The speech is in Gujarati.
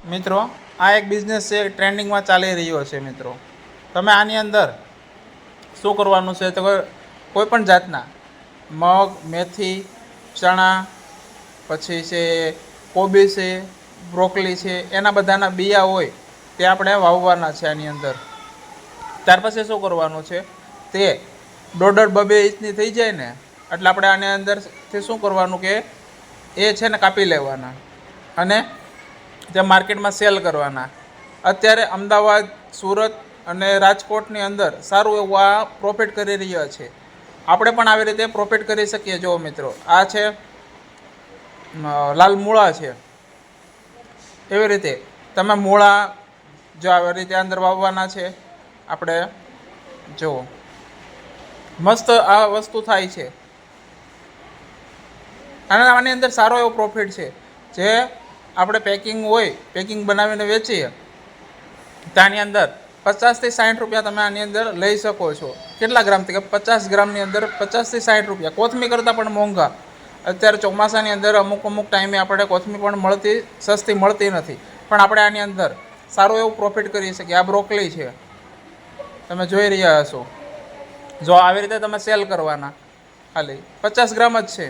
મિત્રો આ એક બિઝનેસ છે, ટ્રેન્ડિંગમાં ચાલી રહ્યો છે. મિત્રો તમે આની અંદર શું કરવાનું છે તો કોઈ પણ જાતના મગ, મેથી, ચણા, પછી છે કોબી છે, બ્રોકલી છે, એના બધાના બિયા હોય તે આપણે વાવવાના છે આની અંદર. ત્યાર પછી શું કરવાનું છે, તે 1.5-2 ઇંચની થઈ જાય ને એટલે આપણે આની અંદરથી શું કરવાનું કે એ છે ને કાપી લેવાના અને તે માર્કેટમાં સેલ કરવાના. અત્યારે અમદાવાદ, સુરત અને રાજકોટની અંદર સારું એવું આ પ્રોફિટ કરી રહ્યા છે. આપણે પણ આવી રીતે પ્રોફિટ કરી શકીએ. જો મિત્રો, આ છે લાલ મૂળા છે. એવી રીતે તમે મૂળા જો આવી રીતે અંદર વાવવાના છે. આપણે જુઓ મસ્ત આ વસ્તુ થાય છે અને આની અંદર સારો એવો પ્રોફિટ છે. જે આપણે પેકિંગ હોય, પેકિંગ બનાવીને વેચીએ ત્યાંની અંદર 50 થી 60 રૂપિયા તમે આની અંદર લઈ શકો છો. કેટલા ગ્રામથી? કે 50 ગ્રામની અંદર 50 થી 60 રૂપિયા. કોથમી કરતાં પણ મોંઘા. અત્યારે ચોમાસાની અંદર અમુક ટાઈમે આપણે કોથમી પણ સસ્તી મળતી નથી, પણ આપણે આની અંદર સારું એવું પ્રોફિટ કરી શકીએ. આ બ્રોકલી છે, તમે જોઈ રહ્યા હશો. જો આવી રીતે તમે સેલ કરવાના, ખાલી 50 ગ્રામ જ છે.